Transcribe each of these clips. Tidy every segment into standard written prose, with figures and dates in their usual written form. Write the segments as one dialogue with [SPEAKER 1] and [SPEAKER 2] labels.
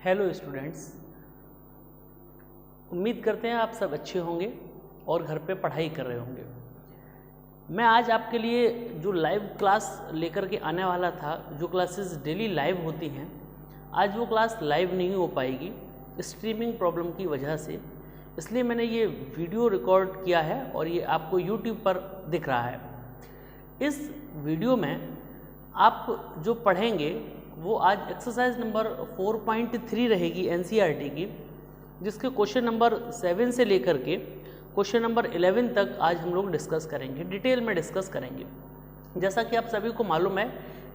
[SPEAKER 1] Hello students, उम्मीद करते हैं आप सब अच्छे होंगे और घर पे पढ़ाई कर रहे होंगे। मैं आज आपके लिए जो लाइव क्लास लेकर के आने वाला था, जो क्लासेस डेली लाइव होती हैं, आज वो क्लास लाइव नहीं हो पाएगी स्ट्रीमिंग प्रॉब्लम की वजह से। इसलिए मैंने ये वीडियो रिकॉर्ड किया है और ये आपको यूट्यूब पर दिख रहा है। इस वीडियो में आप जो पढ़ेंगे वो आज एक्सरसाइज नंबर 4.3 रहेगी एनसीईआरटी की, जिसके क्वेश्चन नंबर 7 से लेकर के क्वेश्चन नंबर 11 तक आज हम लोग डिस्कस करेंगे, डिटेल में डिस्कस करेंगे। जैसा कि आप सभी को मालूम है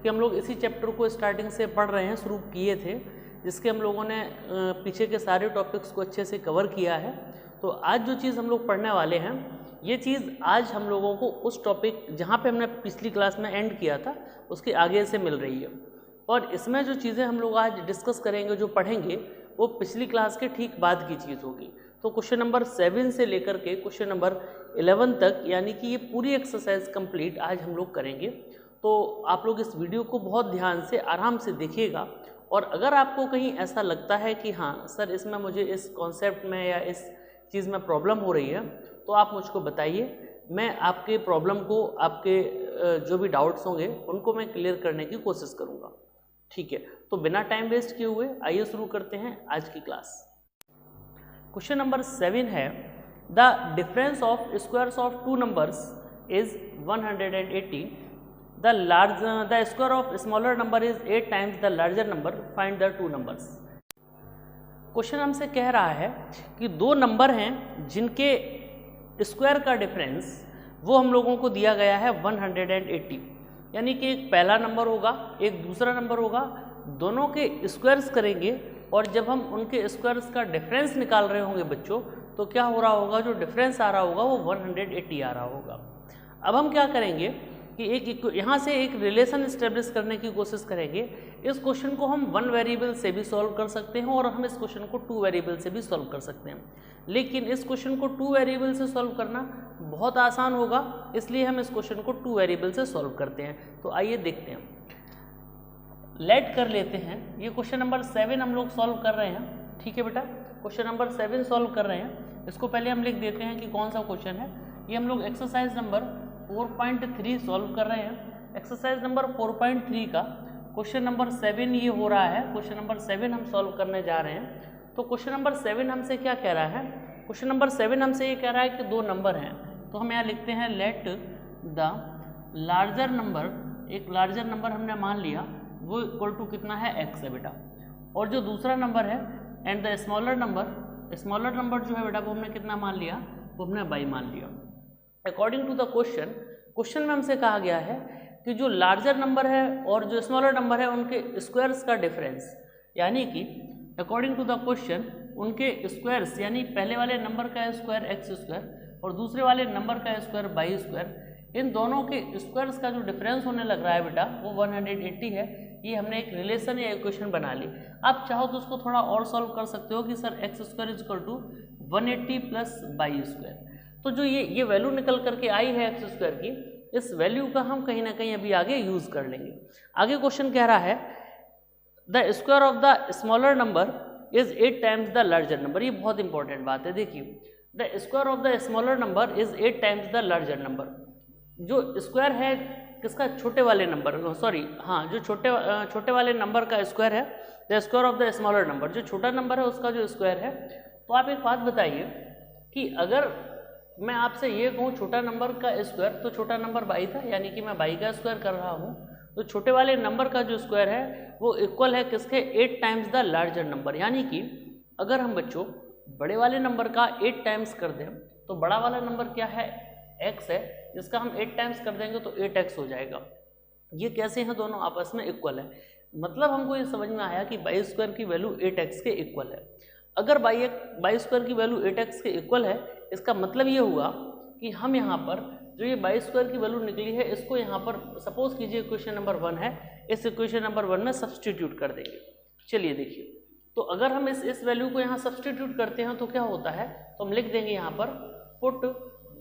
[SPEAKER 1] कि हम लोग इसी चैप्टर को स्टार्टिंग से पढ़ रहे हैं, शुरू किए थे, जिसके हम लोगों ने पीछे के सारे टॉपिक्स को अच्छे से कवर किया है। तो आज जो चीज़ हम लोग पढ़ने वाले हैं, ये चीज़ आज हम लोगों को उस टॉपिक जहाँ पे हमने पिछली क्लास में एंड किया था उसके आगे से मिल रही है। और इसमें जो चीज़ें हम लोग आज डिस्कस करेंगे, जो पढ़ेंगे, वो पिछली क्लास के ठीक बाद की चीज़ होगी। तो क्वेश्चन नंबर 7 से लेकर के क्वेश्चन नंबर 11 तक, यानी कि ये पूरी एक्सरसाइज कंप्लीट आज हम लोग करेंगे। तो आप लोग इस वीडियो को बहुत ध्यान से आराम से देखिएगा। और अगर आपको कहीं ऐसा लगता है कि हाँ सर, इसमें मुझे इस कॉन्सेप्ट में या इस चीज़ में प्रॉब्लम हो रही है, तो आप मुझको बताइए। मैं आपके प्रॉब्लम को, आपके जो भी डाउट्स होंगे उनको मैं क्लियर करने की कोशिश करूँगा। ठीक है, तो बिना टाइम वेस्ट किए हुए आइए शुरू करते हैं आज की क्लास। क्वेश्चन नंबर 7 है, the difference of squares of two numbers is 180, the square of smaller number is 8 times the larger number, find the two numbers. Question हमसे कह रहा है कि दो नंबर हैं जिनके स्क्वायर का डिफरेंस वो हम लोगों को दिया गया है 180, यानी कि एक पहला नंबर होगा, एक दूसरा नंबर होगा, दोनों के स्क्वायर्स करेंगे और जब हम उनके स्क्वायर्स का डिफरेंस निकाल रहे होंगे बच्चों, तो क्या हो रहा होगा, जो डिफरेंस आ रहा होगा वो 180 आ रहा होगा। अब हम क्या करेंगे कि एक यहाँ से एक रिलेशन इस्टेब्लिश करने की कोशिश करेंगे। इस क्वेश्चन को हम 1 वेरिएबल से भी सॉल्व कर सकते हैं और हम इस क्वेश्चन को 2 वेरिएबल से भी सॉल्व कर सकते हैं, लेकिन इस क्वेश्चन को 2 वेरिएबल से सॉल्व करना बहुत आसान होगा, इसलिए हम इस क्वेश्चन को 2 वेरिएबल से सॉल्व करते हैं। तो आइए देखते हैं, लेट कर लेते हैं। ये क्वेश्चन नंबर 7 हम लोग सॉल्व कर रहे हैं। ठीक है बेटा, क्वेश्चन नंबर 7 सॉल्व कर रहे हैं। इसको पहले हम लिख देते हैं कि कौन सा क्वेश्चन है। ये हम लोग एक्सरसाइज नंबर 4.3 सॉल्व कर रहे हैं। एक्सरसाइज नंबर 4.3 का क्वेश्चन नंबर 7 ये हो रहा है। क्वेश्चन नंबर 7 हम सॉल्व करने जा रहे हैं। तो क्वेश्चन नंबर 7 हमसे क्या कह रहा है? क्वेश्चन नंबर 7 हमसे ये कह रहा है कि दो नंबर हैं। तो हम यहाँ लिखते हैं लेट द लार्जर नंबर, एक लार्जर नंबर हमने मान लिया, वो इक्वल टू कितना है, x है बेटा। और जो दूसरा नंबर है एंड द स्मॉलर नंबर जो है बेटा, वो हमने कितना मान लिया, वो हमने y मान लिया। अकॉर्डिंग टू द क्वेश्चन में हमसे कहा गया है कि जो लार्जर नंबर है और जो स्मॉलर नंबर है उनके स्क्वायर्स का डिफरेंस, यानी कि अकॉर्डिंग टू द क्वेश्चन उनके स्क्वायर्स, यानी पहले वाले नंबर का स्क्वायर x स्क्वायर और दूसरे वाले नंबर का स्क्वायर y स्क्वायर, इन दोनों के स्क्वायर्स का जो डिफरेंस होने लग रहा है बेटा, वो 180 है। ये हमने एक रिलेशन या इक्वेशन बना ली। आप चाहो तो उसको थोड़ा और सॉल्व कर सकते हो कि sir x square is equal to 180 plus y square. तो जो ये वैल्यू निकल करके आई है x स्क्वायर की, इस वैल्यू का हम कहीं ना कहीं अभी आगे यूज कर लेंगे। आगे क्वेश्चन कह रहा है the square of the smaller number is 8 times the larger number. ये बहुत इंपॉर्टेंट बात है। देखिए, the square of the smaller number is 8 times the larger number. जो स्क्वायर है किसका, छोटे वाले नंबर, सॉरी हाँ, जो छोटे वाले नंबर का स्क्वायर है, the square of the smaller number, जो छोटा नंबर है उसका जो स्क्वायर है। तो आप एक बात बताइए कि अगर मैं आपसे ये कहूँ छोटा नंबर का स्क्वायर, तो छोटा नंबर y था, यानी कि मैं y का स्क्वायर कर रहा हूँ। तो छोटे वाले नंबर का जो स्क्वायर है वो इक्वल है किसके, 8 टाइम्स द लार्जर नंबर। यानी कि अगर हम बच्चों बड़े वाले नंबर का 8 टाइम्स कर दें, तो बड़ा वाला नंबर क्या है, x है, जिसका हम 8 टाइम्स कर देंगे तो 8x हो जाएगा। ये कैसे हैं, दोनों आपस में इक्वल है। मतलब हमको ये समझ में आया कि y स्क्वायर की वैल्यू 8x के इक्वल है। अगर y स्क्वायर की वैल्यू 8x के इक्वल है, इसका मतलब ये हुआ कि हम यहाँ पर जो ये y स्क्वायर की वैल्यू निकली है, इसको यहाँ पर सपोज कीजिए इक्वेशन नंबर 1 है, इस इक्वेशन नंबर 1 में सब्सटीट्यूट कर देंगे। चलिए देखिए, तो अगर हम इस वैल्यू को यहाँ सब्सटीट्यूट करते हैं तो क्या होता है, तो हम लिख देंगे यहाँ पर put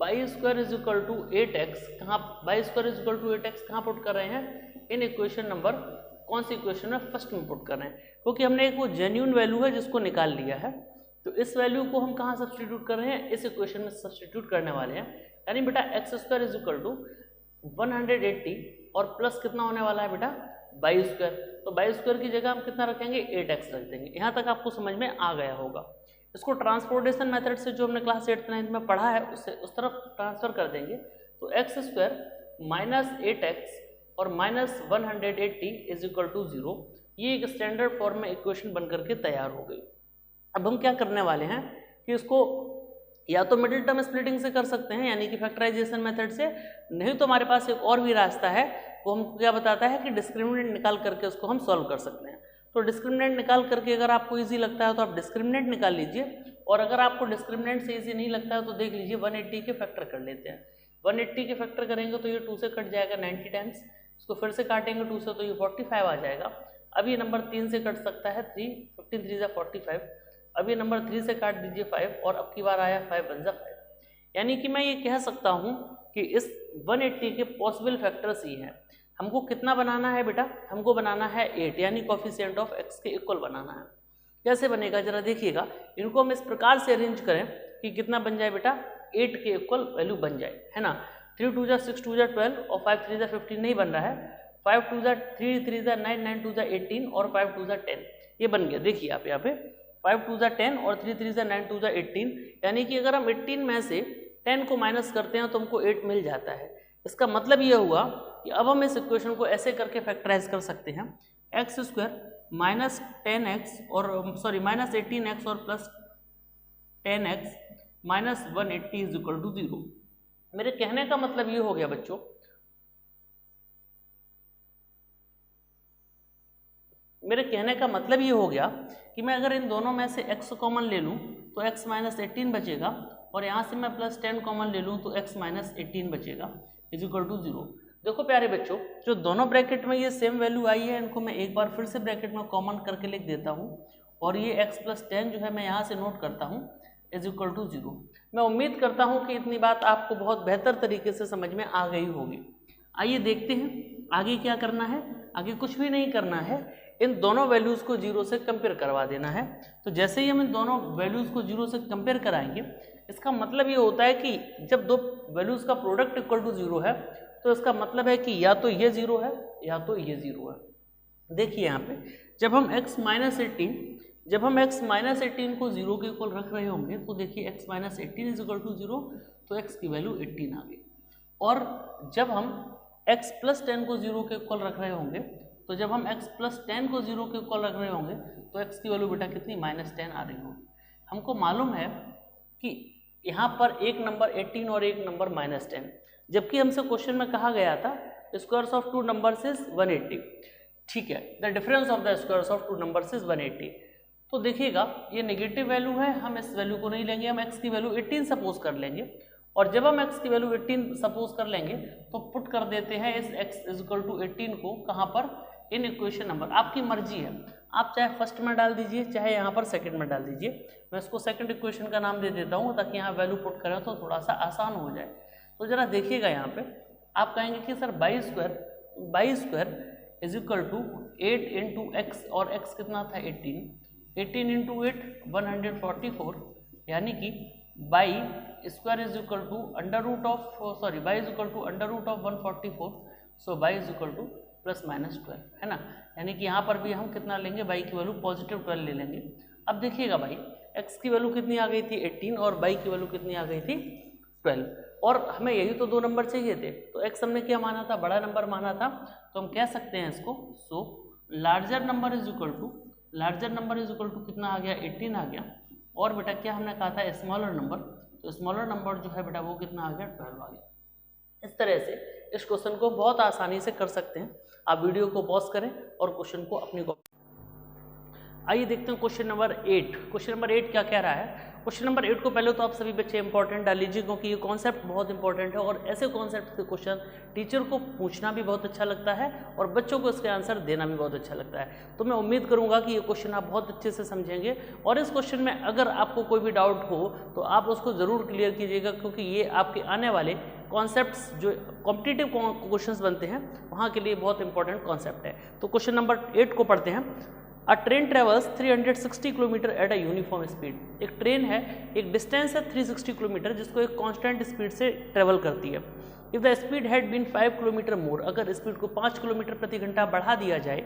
[SPEAKER 1] y square is equal to 8x, कहाँ y square is equal to 8x कहाँ पुट कर रहे हैं, इन इक्वेशन नंबर कौन सी इक्वेशन में फर्स्ट में पुट कर रहे हैं, क्योंकि हमने एक वो जेन्युइन वैल्यू है जिसको निकाल लिया है, तो इस वैल्यू को हम कहाँ सब्सटीट्यूट कर रहे हैं, इस इक्वेशन में सब्सटीट्यूट करने वाले हैं। यानी बेटा x square is equal to 180 और प्लस कितना होने वाला है बेटा वाई स्क्वायर, तो वाई स्क्वायर की जगह हम कितना रखेंगे 8x रख देंगे। यहाँ तक आपको समझ में आ गया होगा। इसको ट्रांसपोर्टेशन मेथड से जो हमने क्लास 8th 9th में पढ़ा है उससे उस तरफ ट्रांसफर कर देंगे, तो एक्स स्क्वायर माइनस 8x और माइनस 180 इज इक्वल टू 0, ये एक स्टैंडर्ड फॉर्म में इक्वेशन बन करके तैयार हो गई। अब हम क्या करने वाले हैं कि इसको या तो मिडिल टर्म स्प्लिटिंग से कर सकते हैं यानी कि फैक्टराइजेशन मेथड से, नहीं तो हमारे पास एक और भी रास्ता है, वो हमको क्या बताता है कि डिस्क्रिमिनेंट निकाल करके उसको हम सॉल्व कर सकते हैं। तो डिस्क्रिमिनेंट निकाल करके अगर आपको इजी लगता है तो आप डिस्क्रिमिनेंट निकाल लीजिए, और अगर आपको डिस्क्रिमिनेंट से इजी नहीं लगता है तो देख लीजिए 180 के फैक्टर कर लेते हैं। 180 के फैक्टर करेंगे तो ये 2 से कट जाएगा 90 टाइम्स, इसको फिर से काटेंगे 2 से तो ये 45 आ जाएगा। अब ये नंबर 3 से कट सकता है 3, 15 3 = 45। अब ये नंबर 3 से काट दीजिए 5 और अब की बार आया 5 बन जा 5। यानी कि मैं ये कह सकता हूँ कि इस 180 के पॉसिबल फैक्टर्स ये हैं। हमको कितना बनाना है बेटा, हमको बनाना है 8, यानी कोफिशिएंट ऑफ x के इक्वल बनाना है। कैसे बनेगा जरा देखिएगा, इनको हम इस प्रकार से अरेंज करें कि कितना बन जाए बेटा 8 के इक्वल वैल्यू बन जाए, है ना। 3 2 6 2 12 और 5 3 15 नहीं बन रहा है, 5 2 3 3 9 9 2 18 और 5 2 10, ये बन गया। देखिए आप यहाँ पे 5 2 10 और 3 3 9 2 18, यानी कि अगर हम 18 में से 10 को माइनस करते हैं तो हमको 8 मिल जाता है। इसका मतलब ये हुआ कि अब हम इस इक्वेशन को ऐसे करके फैक्टराइज कर सकते हैं, एक्स स्क्वायर माइनस 10x और सॉरी माइनस 18x और plus 10x minus 180 is equal to 0। मेरे कहने का मतलब ये हो गया बच्चों, मेरे कहने का मतलब ये हो गया कि मैं अगर इन दोनों में से x कॉमन ले लूँ तो x माइनस 18 बचेगा, और यहाँ से मैं प्लस 10 कॉमन ले लूँ तो x माइनस 18 बचेगा इज इक्वल टू 0। देखो प्यारे बच्चों, जो दोनों ब्रैकेट में ये सेम वैल्यू आई है, इनको मैं एक बार फिर से ब्रैकेट में कॉमन करके लिख देता हूँ, और ये x प्लस 10 जो है मैं यहाँ से नोट करता हूँ इज इक्वल टू 0। मैं उम्मीद करता हूँ कि इतनी बात आपको बहुत बेहतर तरीके से समझ में आ गई होगी। आइए देखते हैं आगे क्या करना है। आगे कुछ भी नहीं करना है, इन दोनों वैल्यूज़ को 0 से कंपेयर करवा देना है। तो जैसे ही हम इन दोनों वैल्यूज़ को 0 से कंपेयर कराएंगे, इसका मतलब ये होता है कि जब दो वैल्यूज़ का प्रोडक्ट इक्वल टू 0 है तो इसका मतलब है कि या तो ये 0 है या तो ये 0 है। देखिए यहाँ पे जब हम x माइनस 18 को 0 के इक्वल रख रहे होंगे तो देखिए x minus 18 is equal to 0, तो x की वैल्यू 18 आ गई। और जब हम x प्लस 10 को 0 के इक्वल रख रहे होंगे, तो जब हम x प्लस 10 को 0 के इक्वल रख रहे होंगे तो x की वैल्यू बेटा कितनी माइनस 10 आ रही होगी। हमको मालूम है कि यहाँ पर एक नंबर 18 और एक नंबर माइनस 10, जबकि हमसे क्वेश्चन में कहा गया था squares of two numbers is 180। ठीक है, the difference of the squares of two numbers is 180। तो देखिएगा ये नेगेटिव वैल्यू है, हम इस वैल्यू को नहीं लेंगे, हम x की वैल्यू 18 सपोज कर लेंगे। और जब हम x की वैल्यू 18 सपोज कर लेंगे तो पुट कर देते हैं इस x इज इक्वल टू 18 को कहाँ पर, इन इक्वेशन नंबर। आपकी मर्जी है, आप चाहे फर्स्ट में डाल दीजिए चाहे यहाँ पर सेकंड में डाल दीजिए। मैं इसको सेकंड इक्वेशन का नाम दे देता हूँ ताकि यहाँ वैल्यू पुट करें तो थोड़ा सा आसान हो जाए। तो जरा देखिएगा यहाँ पे आप कहेंगे कि sir y square is equal to 8 into x, और x कितना था 18 इंटू 8 144, यानी कि y square is equal to under root of y is equal to under root of 144, so y is equal to plus minus 12, है ना। यानी कि यहाँ पर भी हम कितना लेंगे, बाई की वैल्यू पॉजिटिव 12 ले लेंगे। अब देखिएगा भाई x की वैल्यू कितनी आ गई थी 18 और बाई की वैल्यू कितनी आ गई थी 12, और हमें यही तो दो नंबर चाहिए थे। तो x हमने क्या माना था, बड़ा नंबर माना था, तो हम कह सकते हैं इसको so larger number is equal to कितना आ गया 18 आ गया, और बेटा क्या हमने कहा था स्मॉलर नंबर, तो स्मॉलर नंबर जो है बेटा वो कितना आ गया 12 आ गया। इस तरह से इस क्वेश्चन को बहुत आसानी से कर सकते हैं। आप वीडियो को पॉज करें और क्वेश्चन को अपनी को आइए देखते हैं क्वेश्चन नंबर 8। क्वेश्चन नंबर 8 क्या कह रहा है। क्वेश्चन नंबर 8 को पहले तो आप सभी बच्चे इंपॉर्टेंट डाल लीजिए, क्योंकि ये कॉन्सेप्ट बहुत इंपॉर्टेंट है और ऐसे कॉन्सेप्ट के क्वेश्चन टीचर को पूछना भी बहुत अच्छा लगता है और बच्चों को इसके आंसर देना भी बहुत अच्छा लगता है। तो मैं उम्मीद करूंगा कि ये क्वेश्चन आप बहुत अच्छे से समझेंगे, और इस क्वेश्चन में अगर आपको कोई भी डाउट हो तो आप उसको ज़रूर क्लियर कीजिएगा, क्योंकि ये आपके आने वाले कॉन्सेप्ट्स जो कॉम्पिटिटिव क्वेश्चंस बनते हैं वहाँ के लिए बहुत इंपॉर्टेंट कॉन्सेप्ट है। तो क्वेश्चन नंबर 8 को पढ़ते हैं। अ train travels 360 kilometre at a uniform speed. एक ट्रेन है, एक डिस्टेंस है 360 किलोमीटर जिसको एक कांस्टेंट स्पीड से ट्रेवल करती है। If the speed had been 5 kilometre more, अगर स्पीड को 5 किलोमीटर प्रति घंटा बढ़ा दिया जाए,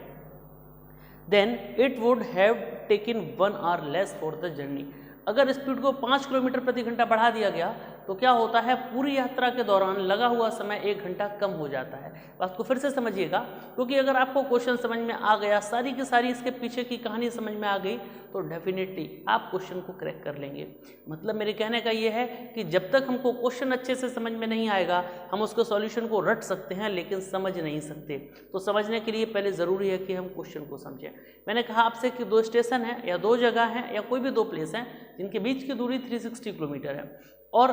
[SPEAKER 1] then it would have taken 1 hour less for the journey. अगर स्पीड को 5 किलोमीटर प्रति घंटा बढ़ा दिया गया तो क्या होता है, पूरी यात्रा के दौरान लगा हुआ समय 1 घंटा कम हो जाता है। बात को फिर से समझिएगा, क्योंकि अगर आपको क्वेश्चन समझ में आ गया, सारी की सारी इसके पीछे की कहानी समझ में आ गई, तो डेफिनेटली आप क्वेश्चन को क्रैक कर लेंगे। मतलब मेरे कहने का ये है कि जब तक हमको क्वेश्चन अच्छे से समझ में नहीं आएगा, हम उसके सॉल्यूशन को रट सकते हैं लेकिन समझ नहीं सकते। तो समझने के लिए पहले ज़रूरी है कि हम क्वेश्चन को समझें। मैंने कहा आपसे कि 2 स्टेशन हैं या 2 जगह हैं या कोई भी 2 प्लेस हैं जिनके बीच की दूरी 360 किलोमीटर है, और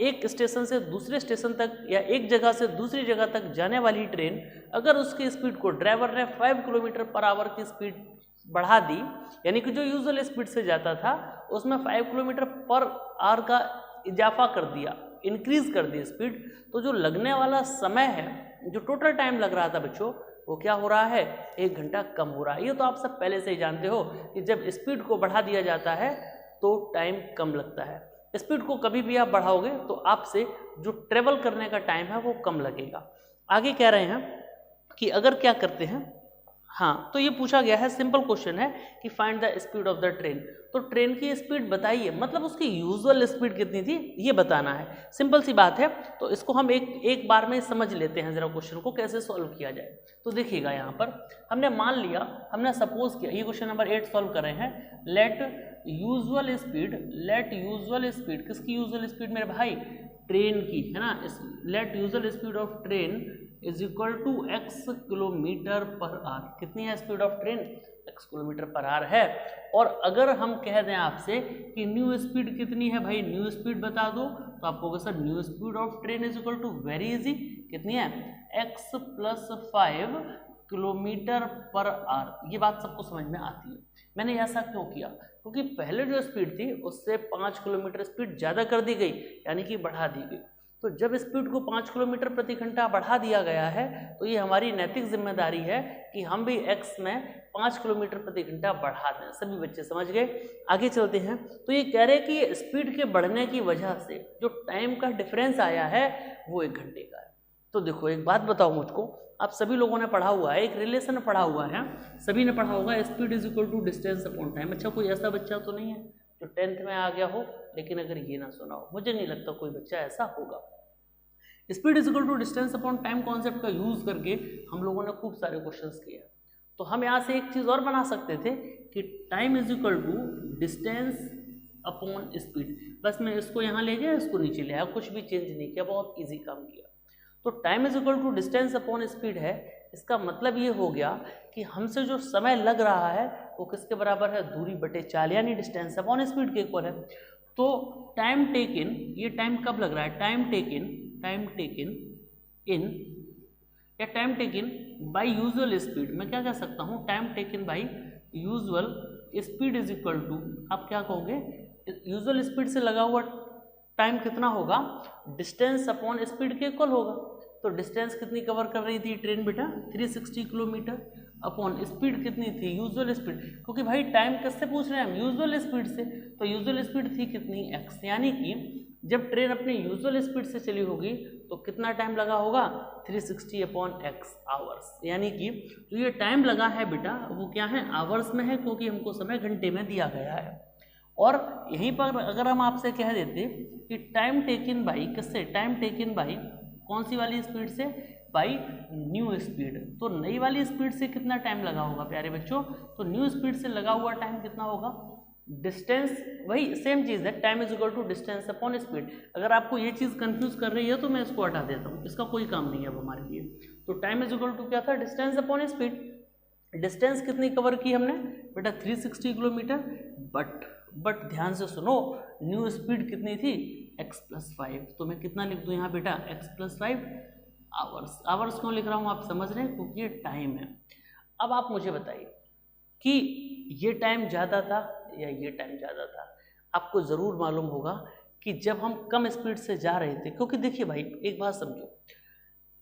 [SPEAKER 1] एक स्टेशन से दूसरे स्टेशन तक या एक जगह से दूसरी जगह तक जाने वाली ट्रेन, अगर उसकी स्पीड को ड्राइवर ने 5 किलोमीटर पर आवर की स्पीड बढ़ा दी, यानी कि जो यूजुअल स्पीड से जाता था उसमें 5 किलोमीटर पर आवर का इजाफा कर दिया, इंक्रीज कर दी स्पीड, तो जो लगने वाला समय है, जो टोटल टाइम लग रहा था बच्चों, वो क्या हो रहा है, 1 घंटा कम हो रहा है। ये तो आप सब पहले से ही जानते हो कि जब स्पीड को बढ़ा दिया जाता है तो टाइम कम लगता है। स्पीड को कभी भी आप बढ़ाओगे तो आपसे जो ट्रेवल करने का टाइम है वो कम लगेगा। आगे कह रहे हैं कि अगर क्या करते हैं, हाँ, तो ये पूछा गया है, सिंपल क्वेश्चन है कि find the speed of the train. तो ट्रेन की स्पीड बताइए, मतलब उसकी यूजुअल स्पीड कितनी थी ये बताना है। सिंपल सी बात है, तो इसको हम एक बार में समझ लेते हैं जरा क्वेश्चन को कैसे सॉल्व किया जाए। तो देखिएगा यहाँ पर हमने मान लिया, हमने सपोज किया, ये क्वेश्चन नंबर 8 सॉल्व कर रहे हैं। लेट यूजुअल स्पीड, किसकी यूजुअल स्पीड मेरे भाई, ट्रेन की, है ना। Let usual speed of train is equal to x kilometre per hour. कितनी है speed of train, x kilometre per hour है। और अगर हम कह दें आपसे कि न्यू स्पीड कितनी है भाई, न्यू स्पीड बता दो, तो आपको कहोगे sir new speed of train is equal to, very easy, कितनी है, x + 5 किलोमीटर पर आवर। ये बात सबको समझ में आती है। मैंने ऐसा क्यों किया, क्योंकि पहले जो स्पीड थी उससे 5 किलोमीटर स्पीड ज़्यादा कर दी गई, यानी कि बढ़ा दी गई। तो जब स्पीड को 5 किलोमीटर प्रति घंटा बढ़ा दिया गया है, तो ये हमारी नैतिक जिम्मेदारी है कि हम भी x में 5 किलोमीटर प्रति घंटा बढ़ा दें। सभी बच्चे समझ गए। आगे चलते हैं। तो ये कह रहे हैं कि स्पीड के बढ़ने की वजह से जो टाइम का डिफरेंस आया है वो 1 घंटे का है। तो देखो एक बात बताओ मुझको, आप सभी लोगों ने पढ़ा हुआ है, एक रिलेशन पढ़ा हुआ है, सभी ने पढ़ा होगा, speed is equal to distance upon time. अच्छा, कोई ऐसा बच्चा तो नहीं है जो 10th में आ गया हो लेकिन अगर ये ना सुना हो? मुझे नहीं लगता कोई बच्चा ऐसा होगा। Speed is equal to distance upon time concept का यूज करके हम लोगों ने खूब सारे क्वेश्चंस किए। तो हम यहाँ से एक चीज़ और बना सकते थे कि time is equal to distance upon speed. बस मैं इसको यहाँ ले गया, इसको नीचे ले आया, कुछ भी चेंज नहीं किया, बहुत ईजी काम किया। तो time is equal to distance upon speed है, इसका मतलब ये हो गया कि हमसे जो समय लग रहा है वो किसके बराबर है, दूरी बटे चाल, यानी डिस्टेंस अपॉन स्पीड के इक्वल है। तो टाइम टेकन, ये टाइम कब लग रहा है, टाइम टेकन इन या time taken by usual speed. मैं क्या कह सकता हूँ, time taken by usual speed is equal to, आप क्या कहोगे, यूजुअल स्पीड से लगा हुआ टाइम कितना होगा, डिस्टेंस अपॉन स्पीड के इक्वल होगा। तो डिस्टेंस कितनी कवर कर रही थी ट्रेन बेटा, 360 किलोमीटर, अपॉन स्पीड कितनी थी, यूजुअल स्पीड, क्योंकि भाई टाइम किससे पूछ रहे हैं हम, यूजुअल स्पीड से। तो यूजुअल स्पीड थी कितनी, x, यानी कि जब ट्रेन अपनी यूजुअल स्पीड से चली होगी तो कितना टाइम लगा होगा, 360 अपॉन x आवर्स, यानी कि जो ये टाइम लगा है बेटा वो क्या है, आवर्स में है, क्योंकि हमको समय घंटे में दिया गया है। और यहीं पर अगर हम आपसे कह देते कि टाइम टेकन बाई किससे, टाइम टेकन बाई कौन सी वाली स्पीड से, बाई न्यू स्पीड, तो नई वाली स्पीड से कितना टाइम लगा होगा प्यारे बच्चों, तो न्यू स्पीड से लगा हुआ टाइम कितना होगा, डिस्टेंस, वही सेम चीज़ है, time is equal to distance upon speed. अगर आपको ये चीज़ कंफ्यूज कर रही है तो मैं इसको हटा देता हूँ, इसका कोई काम नहीं है अब हमारे लिए। तो टाइम इज इक्वल टू क्या था, डिस्टेंस अपॉन स्पीड। डिस्टेंस कितनी कवर की हमने बेटा, 360 किलोमीटर, बट ध्यान से सुनो, न्यू स्पीड कितनी थी, x + 5। तो मैं कितना लिख दूँ यहाँ बेटा, x + 5 आवर्स। आवर्स क्यों लिख रहा हूँ आप समझ रहे हैं, क्योंकि ये टाइम है। अब आप मुझे बताइए कि ये टाइम ज़्यादा था या ये टाइम ज़्यादा था। आपको ज़रूर मालूम होगा कि जब हम कम स्पीड से जा रहे थे, क्योंकि देखिए भाई एक बात समझो,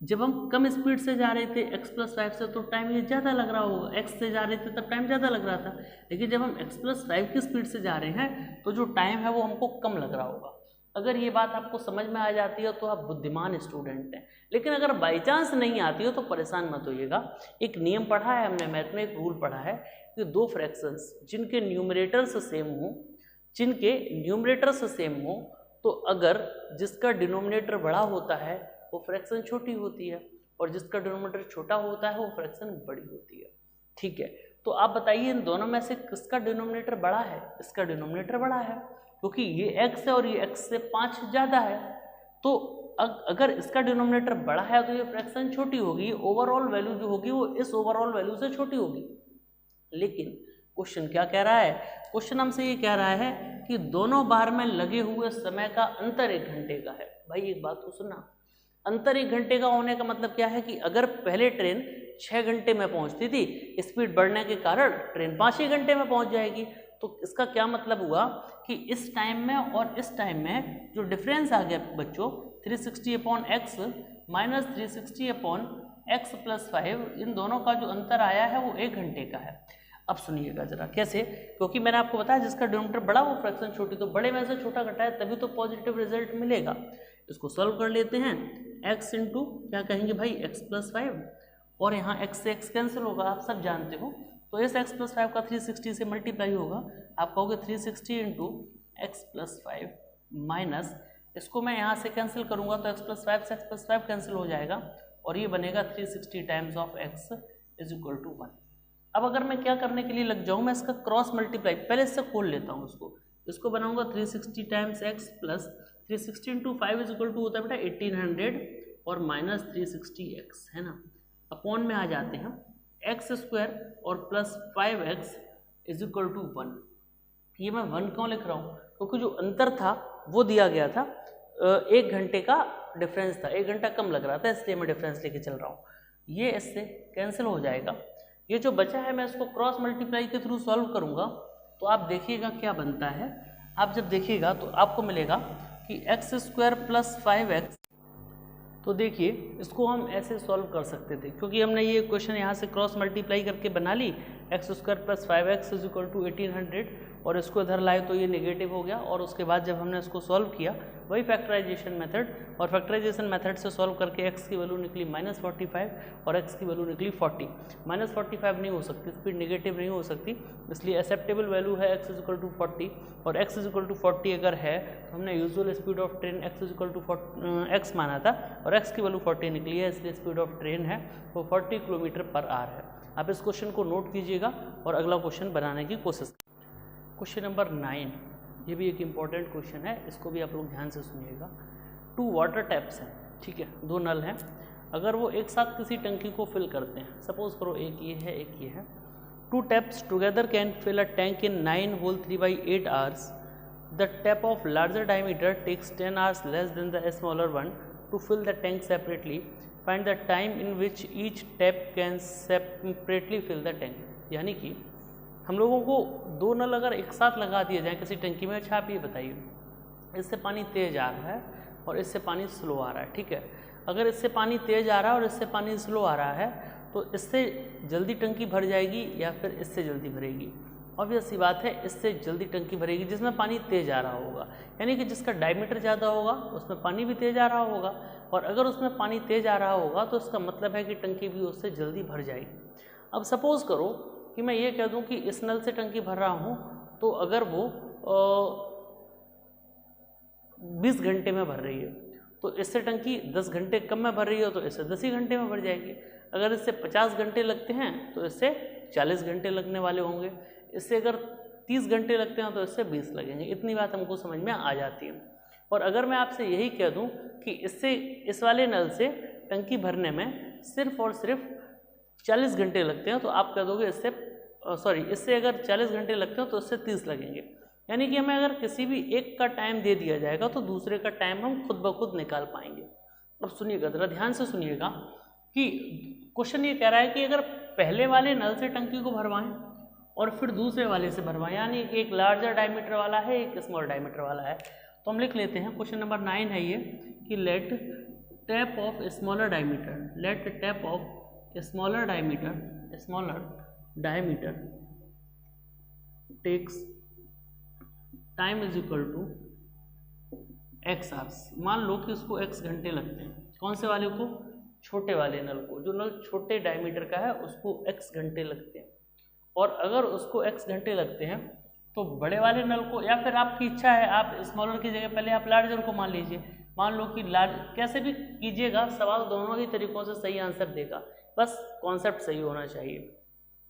[SPEAKER 1] जब हम कम स्पीड से जा रहे थे x+5 से तो टाइम ये ज़्यादा लग रहा होगा, x से जा रहे थे तब टाइम ज़्यादा लग रहा था, लेकिन जब हम x+5 की स्पीड से जा रहे हैं तो जो टाइम है वो हमको कम लग रहा होगा। अगर ये बात आपको समझ में आ जाती है तो आप बुद्धिमान स्टूडेंट हैं, लेकिन अगर बाई चांस नहीं आती हो तो परेशान मत होइएगा। एक नियम पढ़ा है हमने मैथ में, एक रूल पढ़ा है कि दो फ्रैक्शंस जिनके न्यूमरेटर्स सेम हो, तो अगर जिसका डिनोमिनेटर बड़ा होता है वो फ्रैक्शन छोटी होती है और जिसका डिनोमिनेटर छोटा होता है वो फ्रैक्शन बड़ी होती है। ठीक है, तो आप बताइए इन दोनों में से किसका डिनोमिनेटर बड़ा है? इसका डिनोमिनेटर बड़ा है, क्योंकि ये x है और ये x से 5 ज़्यादा है। तो अगर इसका डिनोमिनेटर बड़ा है तो ये फ्रैक्शन छोटी होगी, ओवरऑल वैल्यू जो होगी वो इस ओवरऑल वैल्यू से छोटी होगी। लेकिन क्वेश्चन क्या कह रहा है? क्वेश्चन हमसे ये कह रहा है कि दोनों बार में लगे हुए समय का अंतर 1 घंटे का है। भाई एक बात तो सुनना, अंतर 1 घंटे का होने का मतलब क्या है कि अगर पहले ट्रेन 6 घंटे में पहुंचती थी, स्पीड बढ़ने के कारण ट्रेन 5 ही घंटे में पहुंच जाएगी। तो इसका क्या मतलब हुआ कि इस टाइम में और इस टाइम में जो डिफरेंस आ गया बच्चों 360/x माइनस 360/x+5, इन दोनों का जो अंतर आया है वो 1 घंटे का है। अब सुनिएगा जरा कैसे, क्योंकि मैंने आपको बताया जिसका डिनोमिनेटर बड़ा वो फ्रैक्शन छोटी, तो बड़े में से छोटा घटाए तभी तो पॉजिटिव रिजल्ट मिलेगा। इसको सॉल्व कर लेते हैं। x इंटू क्या कहेंगे भाई x+5, और यहाँ x से x कैंसिल होगा, आप सब जानते हो, तो इस x+5 का 360 से मल्टीप्लाई होगा, आप कहोगे 360 इंटू x+5 माइनस, इसको मैं यहाँ से कैंसिल करूँगा तो x+5 से x+5 कैंसिल हो जाएगा और ये बनेगा 360 times of x is equal to 1। अब अगर मैं क्या करने के लिए लग जाऊँ, मैं इसका क्रॉस मल्टीप्लाई पहले इससे खोल लेता हूँ, इसको बनाऊंगा 360 times x plus 360 into 5 is equal to होता है बेटा 1800 और माइनस 360x है ना, अपॉन में आ जाते हैं x² और plus 5x is equal to 1। ये मैं 1 क्यों लिख रहा हूँ? क्योंकि जो अंतर था वो दिया गया था, 1 घंटे का डिफरेंस था, 1 घंटा कम लग रहा था, इसलिए मैं डिफरेंस लेके चल रहा हूँ। ये इससे कैंसिल हो जाएगा, ये जो बचा है मैं इसको क्रॉस मल्टीप्लाई के थ्रू सॉल्व करूँगा, तो आप देखिएगा क्या बनता है। आप जब देखिएगा तो आपको मिलेगा कि x² प्लस 5x, तो देखिए इसको हम ऐसे सॉल्व कर सकते थे क्योंकि हमने ये क्वेश्चन यहाँ से क्रॉस मल्टीप्लाई करके बना ली, x² plus 5x is equal to 1800 और इसको इधर लाए तो ये नेगेटिव हो गया, और उसके बाद जब हमने इसको सॉल्व किया वही फैक्टराइजेशन मेथड, और फैक्टराइजेशन मेथड से सॉल्व करके x की वैल्यू निकली -45 और x की वैल्यू निकली 40। -45 नहीं हो सकती, स्पीड नेगेटिव नहीं हो सकती, इसलिए एक्सेप्टेबल वैल्यू है x इज इक्वल टू 40, और x इज इक्वल टू 40 अगर है तो हमने usual speed of train x is equal to x माना था और x की वैल्यू 40 निकली है, इसलिए स्पीड ऑफ ट्रेन है वो 40 km/h है। आप इस क्वेश्चन को नोट कीजिएगा और अगला क्वेश्चन बनाने की कोशिश। क्वेश्चन नंबर 9, ये भी एक इम्पॉर्टेंट क्वेश्चन है, इसको भी आप लोग ध्यान से सुनिएगा। 2 वाटर टैप्स हैं, ठीक है, 2 नल हैं, अगर वो एक साथ किसी टंकी को फिल करते हैं, सपोज करो एक ये है एक ये है, 2 taps together can fill a tank in 9 whole 3/8 hours. The tap of larger diameter takes 10 hours less than the smaller one to fill the tank separately. Find the time in which each tap can separately fill the tank. यानी कि हम लोगों को 2 नल अगर एक साथ लगा दिए जाए किसी टंकी में, अच्छा आप ये बताइए, इससे पानी तेज आ रहा है और इससे पानी स्लो आ रहा है, ठीक है, अगर इससे पानी तेज आ रहा है और इससे पानी स्लो आ रहा है तो इससे जल्दी टंकी भर जाएगी या फिर इससे जल्दी भरेगी? ऑब्वियस सी बात है, इससे जल्दी टंकी भरेगी जिसमें पानी तेज आ रहा होगा, यानी कि जिसका डायमीटर ज़्यादा होगा उसमें पानी भी तेज आ रहा होगा, और अगर उसमें पानी तेज आ रहा होगा तो इसका मतलब है कि टंकी भी उससे जल्दी भर जाएगी। अब सपोज़ करो कि मैं ये कह दूं कि इस नल से टंकी भर रहा हूं, तो अगर वो 20 घंटे में भर रही है तो इससे टंकी 10 घंटे कम में भर रही हो तो इससे 10 ही घंटे में भर जाएगी। अगर इससे 50 घंटे लगते हैं तो इससे 40 घंटे लगने वाले होंगे, इससे अगर 30 घंटे लगते हैं तो इससे 20 लगेंगे। इतनी बात हमको समझ में आ जाती है। और अगर मैं आपसे यही कह दूं कि इससे इस वाले नल से टंकी भरने में सिर्फ और सिर्फ 40 घंटे लगते हैं तो आप कह दोगे इससे अगर 40 घंटे लगते हैं तो इससे 30 लगेंगे। यानी कि हमें अगर किसी भी एक का टाइम दे दिया जाएगा तो दूसरे का टाइम हम खुद ब खुद निकाल पाएंगे। अब सुनिएगा, ज़रा ध्यान से सुनिएगा कि क्वेश्चन ये कह रहा है कि अगर पहले वाले नल से टंकी को भरवाएं और फिर दूसरे वाले से भरवाएं, यानी कि एक लार्जर डायमीटर वाला है एक स्मॉल डायमीटर वाला है, तो हम लिख लेते हैं, क्वेश्चन नंबर 9 है ये कि let tap of smaller diameter, let tap of smaller diameter takes time is equal to x hours. मान लो कि उसको x घंटे लगते हैं, कौन से वाले को, छोटे वाले नल को, जो नल छोटे डायमीटर का है उसको x घंटे लगते हैं। और अगर उसको x घंटे लगते हैं तो बड़े वाले नल को, या फिर आपकी इच्छा है आप स्मॉलर की जगह पहले आप लार्जर को मान लीजिए, मान लो कि लार्ज, कैसे भी कीजिएगा सवाल दोनों ही तरीकों से सही आंसर देगा, बस कॉन्सेप्ट सही होना चाहिए।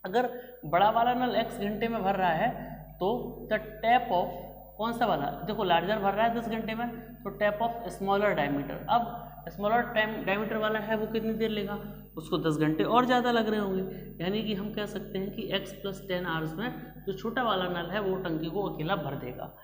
[SPEAKER 1] अगर बड़ा वाला नल x घंटे में भर रहा है तो द टैप ऑफ, कौन सा वाला, देखो लार्जर भर रहा है 10 घंटे में, तो टैप ऑफ स्मॉलर डायमीटर, अब स्मॉलर डायमीटर वाला है वो कितनी देर लेगा, उसको 10 घंटे और ज़्यादा लग रहे होंगे। यानी कि हम कह सकते हैं कि x + 10 आवर्स में जो छोटा वाला नल है वो टंकी को अकेला भर देगा।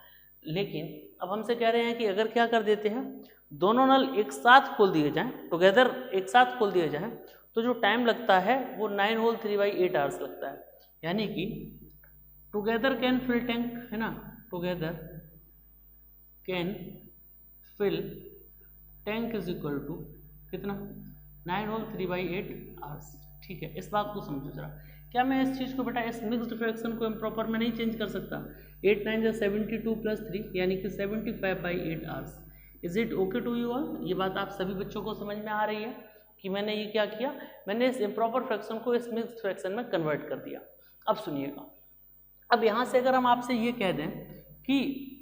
[SPEAKER 1] लेकिन अब हमसे कह रहे हैं कि अगर क्या कर देते हैं, दोनों नल एक साथ खोल दिए जाएं, टुगेदर एक साथ खोल दिए जाएं, तो जो टाइम लगता है वो 9 होल 3/8 आवर्स लगता है। यानी कि टुगेदर कैन फिल टैंक, है ना, together can fill tank is equal to कितना, 9 होल 3/8 आवर्स। ठीक है, इस बात को समझो जरा। क्या मैं इस चीज़ को बेटा, इस मिक्स्ड फ्रैक्शन को इम्प्रॉपर में नहीं चेंज कर सकता, 8 9 जा 72 + 3 यानी कि 75/8 hours. Is it okay to you all? ये बात आप सभी बच्चों को समझ में आ रही है कि मैंने ये क्या किया, मैंने इस इम्प्रॉपर फ्रैक्शन को इस मिक्स्ड फ्रैक्शन में कन्वर्ट कर दिया। अब सुनिएगा, अब यहाँ से अगर हम आपसे ये कह दें कि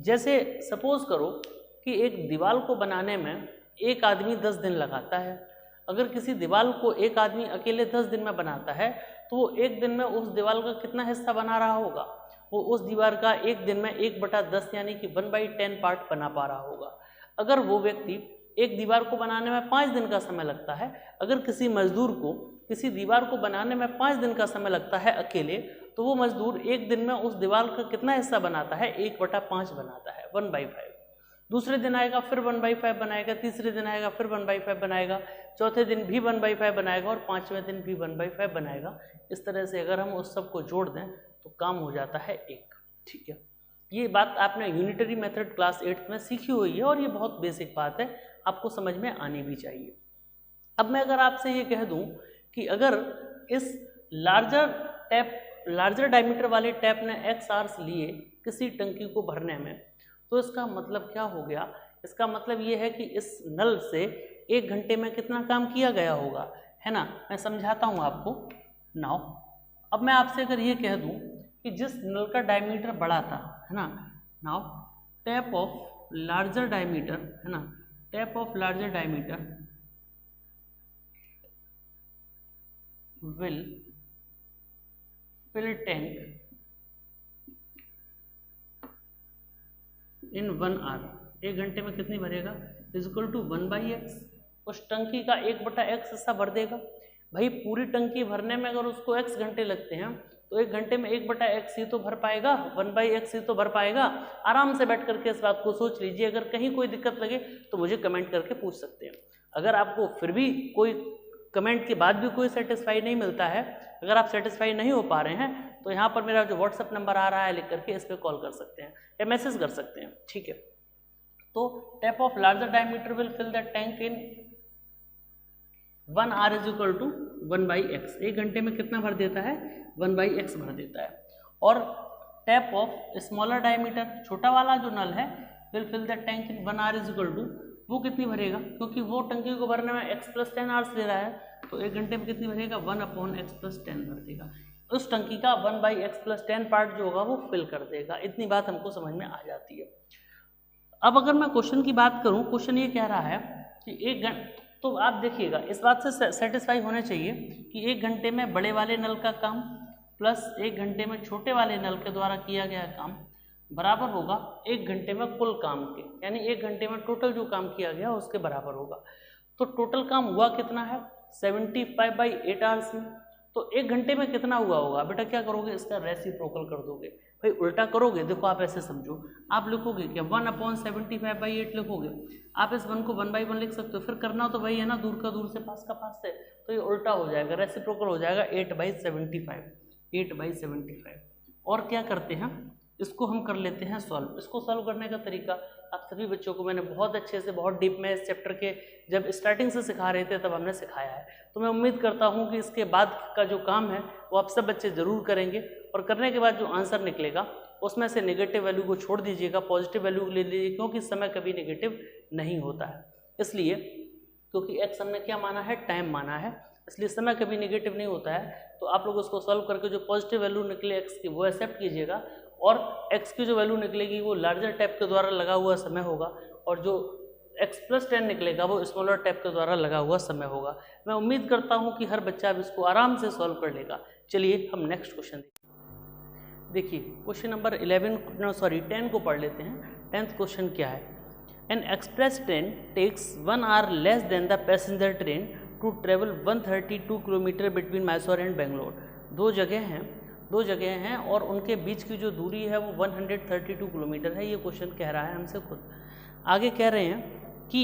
[SPEAKER 1] जैसे सपोज करो कि एक दीवार को बनाने में एक आदमी 10 दिन लगाता है, अगर किसी दीवार को एक आदमी अकेले 10 दिन में बनाता है तो वो एक दिन में उस दीवार का कितना हिस्सा बना रहा होगा, वो उस दीवार का एक दिन में 1/10 यानी कि 1/10 पार्ट बना पा रहा होगा। अगर वो व्यक्ति एक दीवार को बनाने में 5 दिन का समय लगता है, अगर किसी मजदूर को किसी दीवार को बनाने में 5 दिन का समय लगता है अकेले, तो वो मजदूर एक दिन में उस दीवार का कितना हिस्सा बनाता है, 1/5 बनाता है, 1/5। दूसरे दिन आएगा फिर 1/5 बनाएगा, तीसरे दिन आएगा फिर 1/5 बनाएगा, चौथे दिन भी 1/5 बनाएगा और 5वें दिन भी 1/5 बनाएगा। इस तरह से अगर हम उस सब को जोड़ दें तो काम हो जाता है 1। ठीक है, ये बात आपने यूनिटरी मेथड क्लास 8 में सीखी हुई है और ये बहुत बेसिक बात है, आपको समझ में आनी भी चाहिए। अब मैं अगर आपसे ये कह दूं कि अगर इस लार्जर डायमीटर वाले टैप ने x आवर्स लिए किसी टंकी को भरने में, तो इसका मतलब क्या हो गया, इसका मतलब ये है कि इस नल से 1 घंटे में कितना काम किया गया होगा, है ना। मैं समझाता हूँ आपको नाउ। अब मैं आपसे अगर ये कह दूँ कि जिस नल का डायमीटर बड़ा था, है ना, now tap of larger diameter, है ना, tap of larger diameter will fill tank in 1 hour, 1 घंटे में कितनी भरेगा, इक्वल टू 1/x, उस टंकी का 1/x हिस्सा भर देगा। भाई पूरी टंकी भरने में अगर उसको x घंटे लगते हैं तो 1 घंटे में 1/x ही तो भर पाएगा, 1/x ही तो भर पाएगा। आराम से बैठ करके इस बात को सोच लीजिए, अगर कहीं कोई दिक्कत लगे तो मुझे कमेंट करके पूछ सकते हैं। अगर आपको फिर भी कोई कमेंट के बाद भी कोई सेटिस्फाई नहीं मिलता है, अगर आप सेटिस्फाई नहीं हो पा रहे हैं तो यहाँ पर मेरा जो व्हाट्सअप नंबर आ रहा है लिख करके इस पर कॉल कर सकते हैं या मैसेज कर सकते हैं। ठीक है, तो tap of larger diameter will fill the tank in 1 hour is equal to 1/x, 1 घंटे में कितना भर देता है, 1/x भर देता है। और टैप ऑफ स्मॉलर डायमीटर, छोटा वाला जो नल है, will fill the tank in 1 hour is equal to, वो कितनी भरेगा, क्योंकि वो टंकी को भरने में x + 10 आवर्स ले रहा है, तो 1 घंटे में कितनी भरेगा, 1/x + 10 भर देगा। उस टंकी का 1/x + 10 पार्ट जो होगा वो फिल कर देगा। इतनी बात हमको समझ में आ जाती है। अब अगर मैं क्वेश्चन की बात करूं, क्वेश्चन ये कह रहा है कि 1 घंटे, तो आप देखिएगा इस बात से सेटिस्फाई होने चाहिए कि 1 घंटे में बड़े वाले नल का काम प्लस 1 घंटे में छोटे वाले नल के द्वारा किया गया काम बराबर होगा 1 घंटे में कुल काम के, यानी 1 घंटे में टोटल जो काम किया गया उसके बराबर होगा। तो टोटल काम हुआ कितना है, 75/8 आवर्स में। तो 1 घंटे में कितना हुआ होगा, बेटा क्या करोगे, इसका रेसिप्रोकल कर दोगे। भाई उल्टा करोगे, देखो आप ऐसे समझो, आप लिखोगे क्या, 1/75/8 लिखोगे। आप इस 1 को 1/1 लिख सकते हो, फिर करना तो वही है ना, दूर का दूर से पास का पास से, तो ये उल्टा हो जाएगा, रेसिप्रोकल हो जाएगा 8/75। और क्या करते हैं, इसको हम कर लेते हैं सॉल्व। इसको सॉल्व करने का तरीका आप सभी बच्चों को मैंने बहुत अच्छे से, बहुत डीप में इस चैप्टर के जब स्टार्टिंग से सिखा रहे थे तब हमने सिखाया है। तो मैं उम्मीद करता हूँ कि इसके बाद का जो काम है वो आप सब बच्चे ज़रूर करेंगे, और करने के बाद जो आंसर निकलेगा उसमें से नेगेटिव वैल्यू को छोड़ दीजिएगा, पॉजिटिव वैल्यू ले लीजिए, क्योंकि समय कभी नेगेटिव नहीं होता है। इसलिए क्योंकि एक्स हमने क्या माना है, टाइम माना है, इसलिए समय कभी नेगेटिव नहीं होता है। तो आप लोग उसको सॉल्व करके जो पॉजिटिव वैल्यू निकले एक्स की वो एक्सेप्ट कीजिएगा, और एक्स की जो वैल्यू निकलेगी वो लार्जर टैप के द्वारा लगा हुआ समय होगा, और जो एक्स प्लस 10 निकलेगा वो स्मॉलर टैप के द्वारा लगा हुआ समय होगा। मैं उम्मीद करता हूँ कि हर बच्चा अब इसको आराम से सॉल्व कर लेगा। चलिए हम नेक्स्ट क्वेश्चन देखिए, क्वेश्चन नंबर 10 को पढ़ लेते हैं। 10th क्वेश्चन क्या है, an express train takes 1 hour less than the passenger train to travel 132 kilometre between Mysore and Bangalore. दो जगह हैं और उनके बीच की जो दूरी है वो 132 किलोमीटर है। ये क्वेश्चन कह रहा है हमसे खुद। आगे कह रहे हैं कि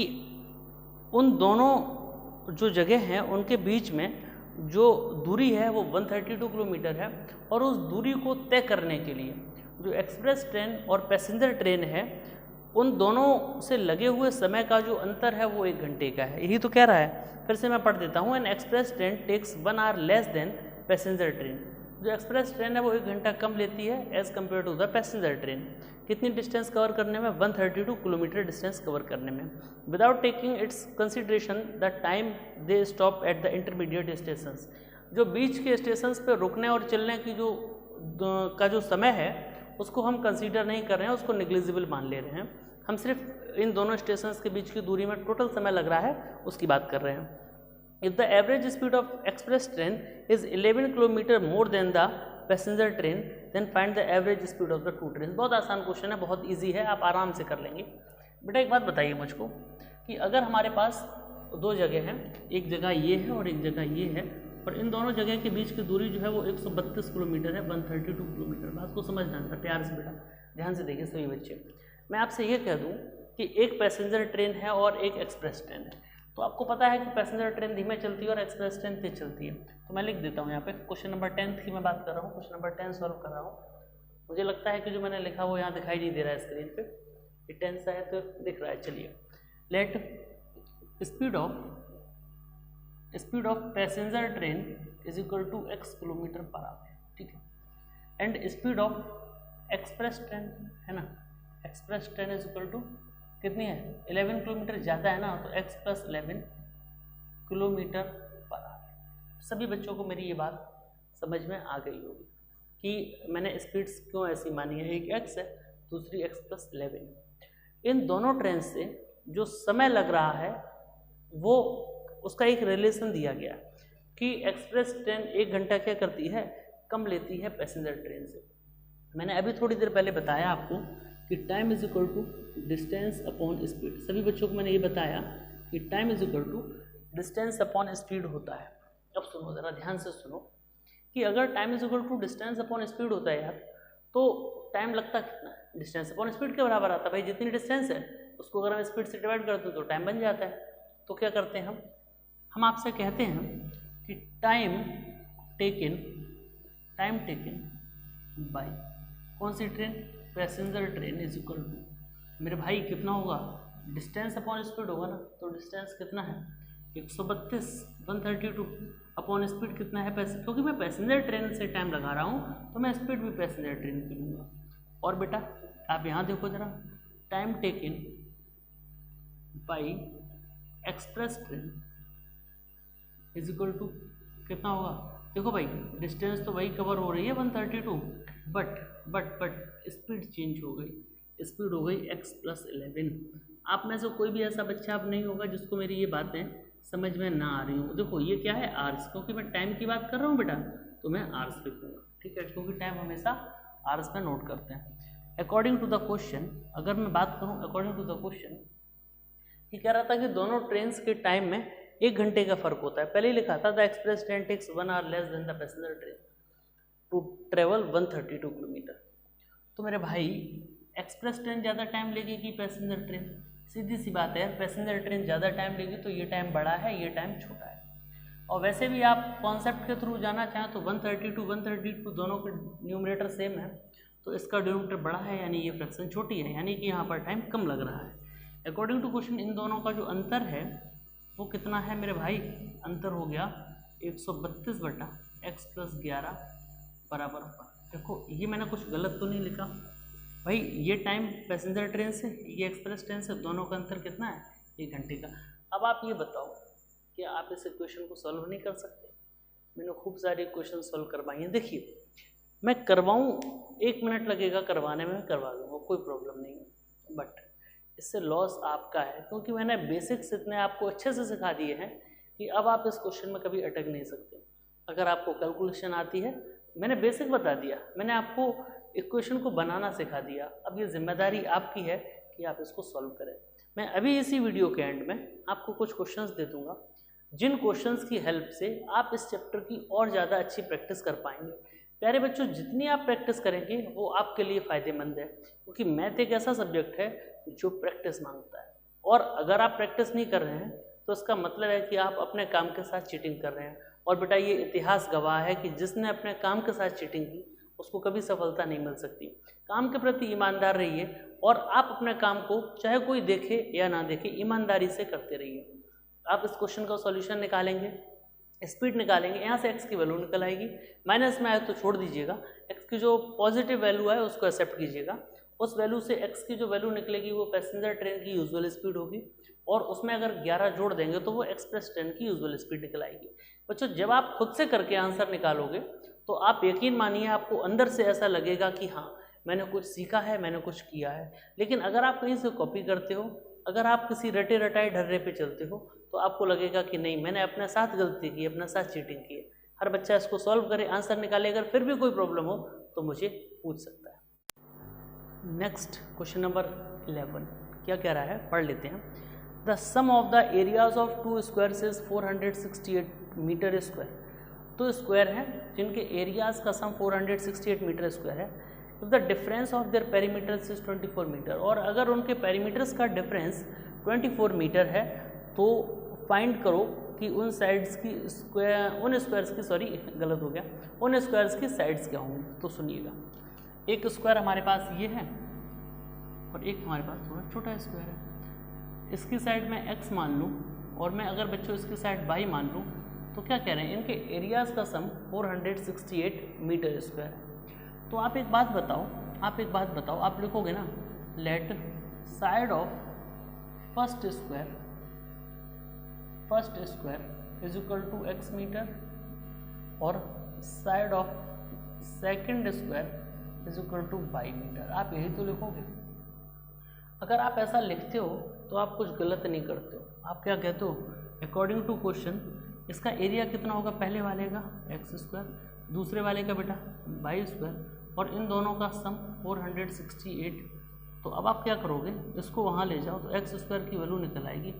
[SPEAKER 1] उन दोनों जो जगह हैं उनके बीच में जो दूरी है वो 132 किलोमीटर है, और उस दूरी को तय करने के लिए जो एक्सप्रेस ट्रेन और पैसेंजर ट्रेन है उन दोनों से लगे हुए समय का जो अंतर है वो 1 घंटे का है। यही तो कह रहा है। फिर से मैं पढ़ देता हूँ, an express train takes 1 hour less than passenger train. जो एक्सप्रेस ट्रेन है वो 1 घंटा कम लेती है as compare to the passenger train. कितनी डिस्टेंस कवर करने में, 132 किलोमीटर डिस्टेंस कवर करने में, without taking its consideration the time they stop at the intermediate stations. जो बीच के स्टेशंस पे रुकने और चलने की जो समय है उसको हम कंसीडर नहीं कर रहे हैं, उसको निग्लिजिबल मान ले रहे हैं। हम सिर्फ इन दोनों स्टेशंस के बीच की दूरी में टोटल समय लग रहा है उसकी बात कर रहे हैं। If the average speed of express train is 11 kilometre more than the passenger train, then find the average speed of the two train. बहुत आसान क्वेश्चन है, बहुत इजी है, आप आराम से कर लेंगे। बेटा एक बात बताइए मुझको कि अगर हमारे पास दो जगह हैं, एक जगह ये है और एक जगह ये है, और इन दोनों जगह के बीच की दूरी जो है वो 132 किलोमीटर है, 132 किलोमीटर। बात को समझना था प्यार से बेटा, ध्यान से देखिए सभी बच्चे। मैं आपसे ये कह दूँ कि एक पैसेंजर ट्रेन है और एक एक्सप्रेस ट्रेन है, तो आपको पता है कि पैसेंजर ट्रेन धीमे चलती है और एक्सप्रेस ट्रेन तेज चलती है। तो मैं लिख देता हूँ यहाँ पे, क्वेश्चन नंबर 10 की मैं बात कर रहा हूँ, क्वेश्चन नंबर 10 सॉल्व कर रहा हूँ। मुझे लगता है कि जो मैंने लिखा वो यहाँ दिखाई नहीं दे रहा है स्क्रीन पे, ये 10 सा है तो दिख रहा है। चलिए, let speed of passenger train is equal to x kilometre per hour, ठीक है, and speed of express train है ना, express train is equal to कितनी है, 11 किलोमीटर ज़्यादा है ना, तो x plus 11 kilometre per hour. सभी बच्चों को मेरी ये बात समझ में आ गई होगी कि मैंने स्पीड्स क्यों ऐसी मानी है। एक x है, दूसरी x प्लस 11। इन दोनों ट्रेन से जो समय लग रहा है वो उसका एक रिलेशन दिया गया कि एक्सप्रेस ट्रेन 1 घंटा क्या करती है, कम लेती है पैसेंजर ट्रेन से। मैंने अभी थोड़ी देर पहले बताया आपको कि time is equal to distance upon speed. सभी बच्चों को मैंने ये बताया कि time is equal to distance upon speed होता है। अब सुनो ज़रा ध्यान से सुनो कि अगर time is equal to distance upon speed होता है यार, तो टाइम लगता कितना है, डिस्टेंस अपॉन स्पीड के बराबर आता है। भाई जितनी डिस्टेंस है उसको अगर हम स्पीड से डिवाइड करते हैं तो टाइम बन जाता है। तो क्या करते हैं हम आपसे कहते हैं कि टाइम टेकन बाय कौन सी train, passenger train is equal to, मेरे भाई कितना होगा, डिस्टेंस अपॉन स्पीड होगा ना। तो डिस्टेंस कितना है, 132, 132 अपॉन स्पीड कितना है क्योंकि मैं पैसेंजर ट्रेन से टाइम लगा रहा हूँ तो मैं स्पीड भी पैसेंजर ट्रेन की लूँगा। और बेटा आप यहाँ देखो जरा, time taken by express train is equal to कितना होगा। देखो भाई डिस्टेंस तो वही कवर हो रही है 132, बट स्पीड चेंज हो गई, स्पीड हो गई x प्लस 11। आप में से कोई भी ऐसा बच्चा अब नहीं होगा जिसको मेरी ये बातें समझ में ना आ रही हूँ। देखो ये क्या है, आर्स, क्योंकि मैं टाइम की बात कर रहा हूँ बेटा तो मैं आर्स लिखूँगा, ठीक है, क्योंकि टाइम हमेशा आर्स में नोट करते हैं। अकॉर्डिंग टू द क्वेश्चन, अगर मैं बात करूँ अकॉर्डिंग टू द क्वेश्चन, ये कह रहा था कि दोनों ट्रेन के टाइम में 1 घंटे का फर्क होता है। पहले ही लिखा था the express train takes 1 hour less than the passenger train to travel 132 kilometre. तो मेरे भाई एक्सप्रेस ट्रेन ज़्यादा टाइम लेगी कि पैसेंजर ट्रेन, सीधी सी बात है यार, पैसेंजर ट्रेन ज़्यादा टाइम लेगी तो ये टाइम बड़ा है, ये टाइम छोटा है। और वैसे भी आप कॉन्सेप्ट के थ्रू जाना चाहें तो 132 दोनों के न्यूमरेटर सेम है, तो इसका डिनोमिनेटर बड़ा है यानी ये फ्रैक्शन छोटी है, यानी कि यहाँ पर टाइम कम लग रहा है। अकॉर्डिंग टू क्वेश्चन इन दोनों का जो अंतर है वो कितना है मेरे भाई? अंतर हो गया 132 बटा x प्लस 11 बराबर 1। देखो ये मैंने कुछ गलत तो नहीं लिखा भाई, ये टाइम पैसेंजर ट्रेन से, ये एक्सप्रेस ट्रेन से, दोनों का अंतर कितना है? 1 घंटे का। अब आप ये बताओ कि आप इस इक्वेशन को सॉल्व नहीं कर सकते? मैंने खूब सारे क्वेश्चन सॉल्व करवाए हैं। देखिए मैं करवाऊँ 1 मिनट लगेगा करवाने में, मैं करवा दूँगा, कोई प्रॉब्लम नहीं है, बट इससे लॉस आपका है क्योंकि मैंने बेसिक्स इतने आपको अच्छे से सिखा दिए हैं कि अब आप इस क्वेश्चन में कभी अटक नहीं सकते। अगर आपको कैलकुलेशन आती है, मैंने बेसिक बता दिया, मैंने आपको इक्वेशन को बनाना सिखा दिया, अब ये जिम्मेदारी आपकी है कि आप इसको सॉल्व करें। मैं अभी इसी वीडियो के एंड में आपको कुछ क्वेश्चंस दे दूंगा, जिन क्वेश्चंस की हेल्प से आप इस चैप्टर की और ज़्यादा अच्छी प्रैक्टिस कर पाएंगे। प्यारे बच्चों, जितनी आप प्रैक्टिस करेंगे वो आपके लिए फ़ायदेमंद है, क्योंकि मैथ एक ऐसा सब्जेक्ट है जो प्रैक्टिस मांगता है, और अगर आप प्रैक्टिस नहीं कर रहे हैं तो इसका मतलब है कि आप अपने काम के साथ चीटिंग कर रहे हैं। और बेटा ये इतिहास गवाह है कि जिसने अपने काम के साथ चीटिंग की उसको कभी सफलता नहीं मिल सकती। काम के प्रति ईमानदार रहिए और आप अपने काम को चाहे कोई देखे या ना देखे ईमानदारी से करते रहिए। आप इस क्वेश्चन का सॉल्यूशन निकालेंगे, स्पीड निकालेंगे, यहाँ से x की वैल्यू निकल आएगी, माइनस में आए तो छोड़ दीजिएगा, x की जो पॉजिटिव वैल्यू है उसको एक्सेप्ट कीजिएगा। उस वैल्यू से x की जो वैल्यू निकलेगी वो पैसेंजर ट्रेन की यूजुअल स्पीड होगी, और उसमें अगर 11 जोड़ देंगे तो वो एक्सप्रेस ट्रेन की यूजुअल स्पीड निकल आएगी। बच्चों जब आप खुद से करके आंसर निकालोगे तो आप यकीन मानिए आपको अंदर से ऐसा लगेगा कि हाँ मैंने कुछ सीखा है, मैंने कुछ किया है। लेकिन अगर आप कहीं से कॉपी करते हो, अगर आप किसी रटे रटाए ढर्रे पे चलते हो तो आपको लगेगा कि नहीं मैंने अपने साथ गलती की, अपने साथ चीटिंग की है। हर बच्चा इसको सॉल्व करे, आंसर निकाले, अगर फिर भी कोई प्रॉब्लम हो तो मुझे पूछ सकता है। नेक्स्ट क्वेश्चन नंबर 11 क्या कह रहा है, पढ़ लेते हैं। The sum of the areas of 2 squares is 468 metre square. तो स्क्वायर हैं जिनके एरियाज का सम 468 मीटर स्क्वायर है। If the difference of their perimeters is 24 metre, और अगर उनके पेरीमीटर्स का डिफरेंस 24 मीटर है तो फाइंड करो कि उन साइड्स की उन स्क्वायर्स की साइड्स क्या होंगी। तो सुनिएगा, एक स्क्वायर हमारे पास ये है और एक हमारे पास थोड़ा छोटा स्क्वायर है। इसकी साइड में x मान लूँ और मैं अगर बच्चों इसकी साइड y मान लूँ तो क्या कह रहे हैं, इनके एरियाज़ का सम 468 मीटर स्क्वायर है। तो आप एक बात बताओ, आप लिखोगे ना, let side of first square is equal to x metre और side of second square is equal to y metre. आप यही तो लिखोगे। अगर आप ऐसा लिखते हो तो आप कुछ गलत नहीं करते हो। आप क्या कहते हो, अकॉर्डिंग टू क्वेश्चन इसका एरिया कितना होगा, पहले वाले का एक्स स्क्वायर, दूसरे वाले का बेटा वाई स्क्वायर, और इन दोनों का सम 468। तो अब आप क्या करोगे, इसको वहाँ ले जाओ तो एक्स स्क्वायर की वैल्यू निकल आएगी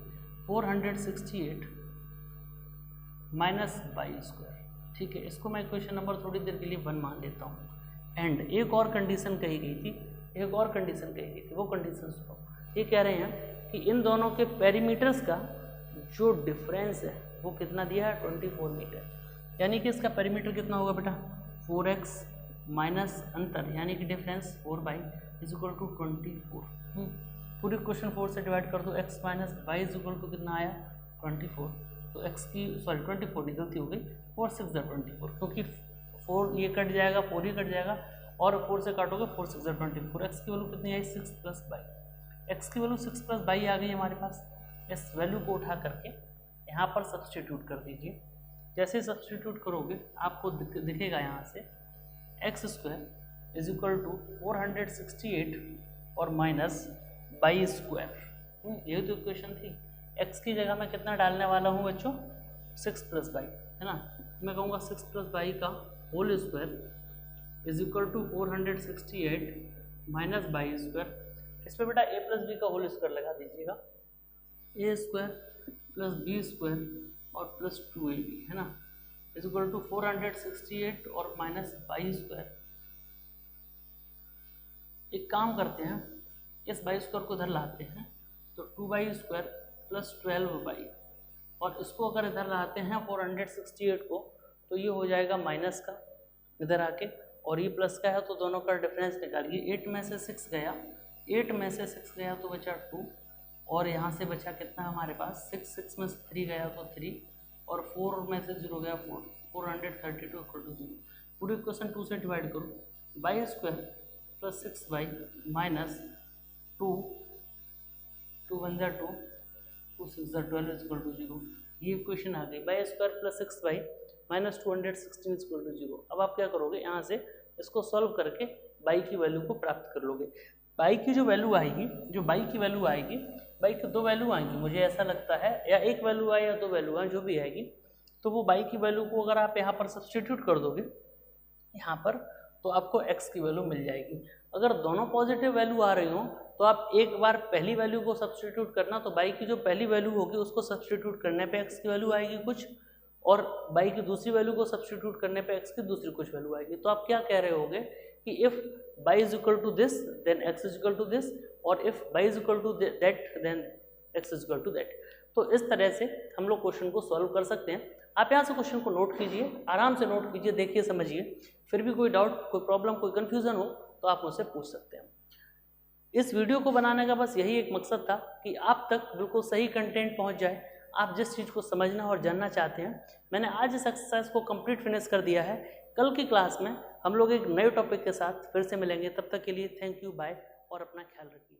[SPEAKER 1] 468 माइनस वाई स्क्वायर। ठीक है, इसको मैं क्वेश्चन नंबर थोड़ी देर के लिए 1 मान लेता हूँ। एंड एक और कंडीशन कही गई थी, वो कंडीशन सुनो। ये कह रहे हैं कि इन दोनों के पेरीमीटर्स का जो डिफरेंस है वो कितना दिया है, 24 मीटर। यानी कि इसका पेरीमीटर कितना होगा बेटा, 4x माइनस अंतर यानी कि difference 4y is equal to 24। पूरी क्वेश्चन 4 से डिवाइड कर दो, x minus Y is equal to कितना आया 24। तो x की 24 की गलती हो गई, 4 6 24, क्योंकि 4 ये कट जाएगा, 4 ही कट जाएगा, और 4 से काटोगे 4 6 24। x की वैल्यू कितनी आई 6 प्लस वाई, x की वैल्यू 6 प्लस वाई आ गई हमारे पास। इस वैल्यू को उठा करके यहाँ पर सब्सटीट्यूट कर दीजिए। जैसे सब्सटीट्यूट करोगे आपको दिखेगा यहाँ से X square is equal to 468 और माइनस वाई स्क्वायर। यही तो इक्वेशन थी। x की जगह मैं कितना डालने वाला हूँ बच्चों, 6 प्लस वाई, है ना। मैं कहूँगा 6 प्लस वाई का whole square is equal to 468 minus Y square. इस पर बेटा a प्लस बी का होल स्क्वायर लगा दीजिएगा, A square plus B square और प्लस 2ab, है ना, इज इक्वल टू 468 और माइनस वाई स्क्वायर। एक काम करते हैं, इस वाई स्क्वायर को इधर लाते हैं तो 2y स्क्वायर प्लस 12y, और इसको अगर इधर लाते हैं 468 को तो ये हो जाएगा माइनस का इधर आके, और ये प्लस का है तो दोनों का डिफरेंस निकालिए। 8 में से 6 गया, 8 में से 6 गया तो बचा 2, और यहाँ से बचा कितना हमारे पास 6 में से 3 गया तो 3, और 4 में से 0 गया 4, 432 इक्वल टू 0। पूरे इक्वेशन 2 से डिवाइड करो, by square plus 6y minus 2, 2 1 जा 2, 2 6 जा 12 इक्वल टू 0। ये इक्वेशन आ गई, Y square plus 6y minus 216 equal to 0। अब आप क्या करोगे, यहाँ से इसको सॉल्व करके बाई की वैल्यू को प्राप्त कर लोगे। बाई की जो वैल्यू आएगी, बाई की 2 वैल्यू आएंगी मुझे ऐसा लगता है, या एक वैल्यू आए या 2 वैल्यू आए, जो भी आएगी। तो वो बाई की वैल्यू को अगर आप यहाँ पर सब्सटीट्यूट कर दोगे यहाँ पर, तो आपको x की वैल्यू मिल जाएगी। अगर दोनों पॉजिटिव वैल्यू आ रही हो तो आप एक बार पहली वैल्यू को सब्सटीट्यूट करना, तो बाई की जो पहली वैल्यू होगी उसको सब्सटीट्यूट करने पे x की वैल्यू आएगी कुछ, और बाई की दूसरी वैल्यू को सब्सटीट्यूट करने पे x की दूसरी कुछ वैल्यू आएगी। तो आप क्या कह रहे होगे कि if y is equal to this then x is equal to this, और if y is equal to that then x is equal to that. तो इस तरह से हम लोग क्वेश्चन को सॉल्व कर सकते हैं। आप यहाँ से क्वेश्चन को नोट कीजिए, आराम से नोट कीजिए, देखिए, समझिए। फिर भी कोई डाउट, कोई प्रॉब्लम, कोई कन्फ्यूज़न हो तो आप मुझसे पूछ सकते हैं। इस वीडियो को बनाने का बस यही एक मकसद था कि आप तक बिल्कुल सही कंटेंट पहुँच जाए। आप जिस चीज़ को समझना और जानना चाहते हैं, मैंने आज इस एक्सरसाइज को कंप्लीट फिनिश कर दिया है। कल की क्लास में हम लोग एक नए टॉपिक के साथ फिर से मिलेंगे। तब तक के लिए थैंक यू, बाय, और अपना ख्याल रखिए।